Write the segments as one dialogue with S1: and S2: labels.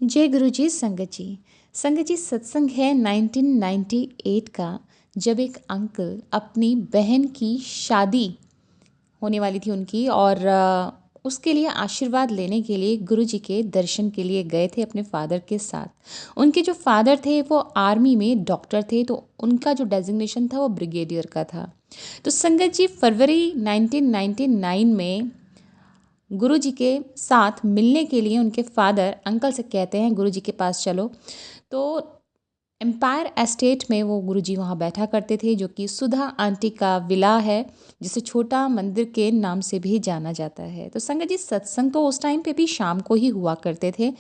S1: जय गुरु जी। संगत जी सत्संग है 1998 का, जब एक अंकल अपनी बहन की शादी होने वाली थी उनकी, और उसके लिए आशीर्वाद लेने के लिए गुरु जी के दर्शन के लिए गए थे अपने फादर के साथ। उनके जो फादर थे वो आर्मी में डॉक्टर थे, तो उनका जो डेजिग्नेशन था वो ब्रिगेडियर का था। तो संगत जी फरवरी 1999 में गुरु जी के साथ मिलने के लिए उनके फादर अंकल से कहते हैं गुरु जी के पास चलो। तो एम्पायर एस्टेट में वो गुरुजी वहाँ बैठा करते थे, जो कि सुधा आंटी का विला है, जिसे छोटा मंदिर के नाम से भी जाना जाता है। तो संगत जी सत्संग तो उस टाइम पे भी शाम को ही हुआ करते थे,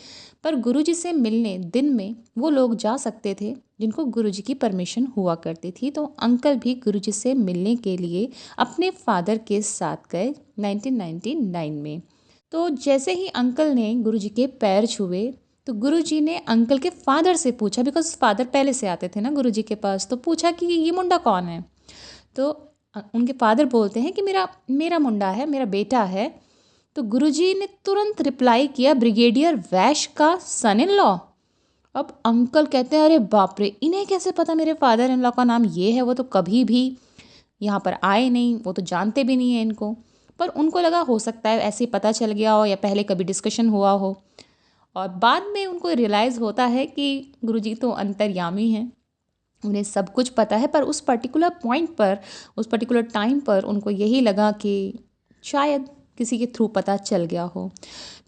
S1: पर गुरुजी से मिलने दिन में वो लोग जा सकते थे जिनको गुरुजी की परमिशन हुआ करती थी। तो अंकल भी गुरुजी से मिलने के लिए अपने फादर के साथ गए 1999 में। तो जैसे ही अंकल ने गुरुजी के पैर छुए, तो गुरुजी ने अंकल के फादर से पूछा, बिकॉज फादर पहले से आते थे ना गुरुजी के पास, तो पूछा कि ये मुंडा कौन है। तो उनके फादर बोलते हैं कि मेरा मेरा मुंडा है, मेरा बेटा है। तो गुरुजी ने तुरंत रिप्लाई किया, ब्रिगेडियर वैश का सन इन लॉ। अब अंकल कहते हैं अरे बाप रे, इन्हें कैसे पता मेरे फादर इन लॉ का नाम ये है, वो तो कभी भी यहाँ पर आए नहीं, वो तो जानते भी नहीं है इनको। पर उनको लगा हो सकता है ऐसे ही पता चल गया हो, या पहले कभी डिस्कशन हुआ हो। और बाद में उनको रियलाइज़ होता है कि गुरुजी तो अंतर्यामी हैं, उन्हें सब कुछ पता है। पर उस पर्टिकुलर पॉइंट पर, उस पर्टिकुलर टाइम पर उनको यही लगा कि शायद किसी के थ्रू पता चल गया हो।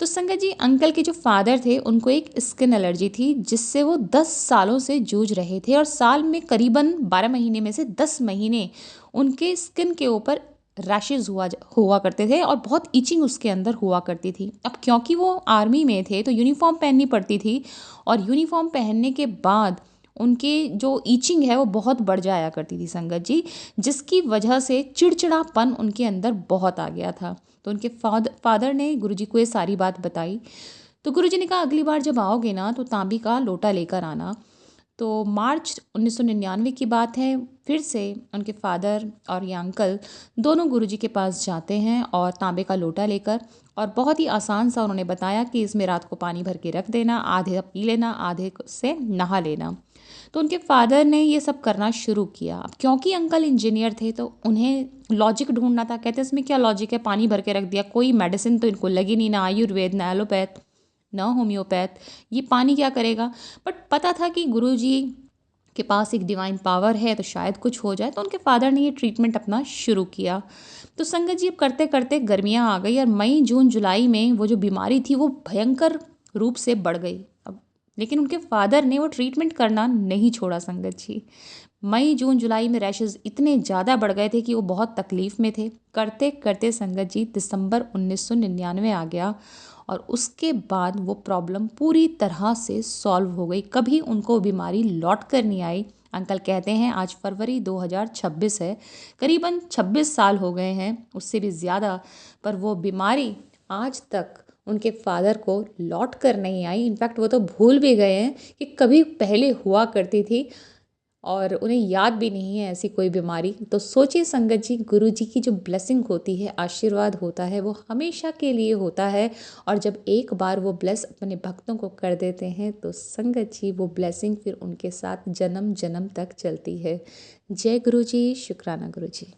S1: तो संगत जी अंकल के जो फादर थे उनको एक स्किन एलर्जी थी, जिससे वो 10 सालों से जूझ रहे थे, और साल में करीबन 12 महीने में से 10 महीने उनके स्किन के ऊपर रैशेज हुआ करते थे, और बहुत ईचिंग उसके अंदर हुआ करती थी। अब क्योंकि वो आर्मी में थे तो यूनिफॉर्म पहननी पड़ती थी, और यूनिफॉर्म पहनने के बाद उनके जो ईचिंग है वो बहुत बढ़ जाया करती थी संगत जी, जिसकी वजह से चिड़चिड़ापन उनके अंदर बहुत आ गया था। तो उनके फादर ने गुरुजी को ये सारी बात बताई। तो गुरुजी ने कहा अगली बार जब आओगे ना तो तांबी का लोटा लेकर आना। तो मार्च 1999 की बात है, फिर से उनके फादर और ये अंकल दोनों गुरुजी के पास जाते हैं और तांबे का लोटा लेकर, और बहुत ही आसान सा उन्होंने बताया कि इसमें रात को पानी भर के रख देना, आधे पी लेना, आधे से नहा लेना। तो उनके फादर ने ये सब करना शुरू किया। अब क्योंकि अंकल इंजीनियर थे तो उन्हें लॉजिक ढूंढना था। कहते इसमें क्या लॉजिक है, पानी भर के रख दिया, कोई मेडिसिन तो इनको लगी नहीं, ना आयुर्वेद, ना एलोपैथ, ना होम्योपैथ, ये पानी क्या करेगा। बट पता था कि गुरुजी के पास एक डिवाइन पावर है, तो शायद कुछ हो जाए। तो उनके फादर ने ये ट्रीटमेंट अपना शुरू किया। तो संगत जी अब करते करते गर्मियाँ आ गई, और मई जून जुलाई में वो जो बीमारी थी वो भयंकर रूप से बढ़ गई। अब लेकिन उनके फादर ने वो ट्रीटमेंट करना नहीं छोड़ा संगत जी। मई जून जुलाई में रैशेज इतने ज़्यादा बढ़ गए थे कि वो बहुत तकलीफ़ में थे। करते करते संगत जी दिसंबर 1999 आ गया, और उसके बाद वो प्रॉब्लम पूरी तरह से सॉल्व हो गई। कभी उनको बीमारी लौट कर नहीं आई। अंकल कहते हैं आज फरवरी 2026 है, करीबन 26 साल हो गए हैं, उससे भी ज़्यादा, पर वो बीमारी आज तक उनके फादर को लौट कर नहीं आई। इनफैक्ट वो तो भूल भी गए हैं कि कभी पहले हुआ करती थी, और उन्हें याद भी नहीं है ऐसी कोई बीमारी। तो सोचिए संगत जी, गुरु जी की जो ब्लेसिंग होती है, आशीर्वाद होता है, वो हमेशा के लिए होता है। और जब एक बार वो ब्लेस अपने भक्तों को कर देते हैं तो संगत जी वो ब्लेसिंग फिर उनके साथ जन्म जन्म तक चलती है। जय गुरु जी, शुक्राना गुरु जी।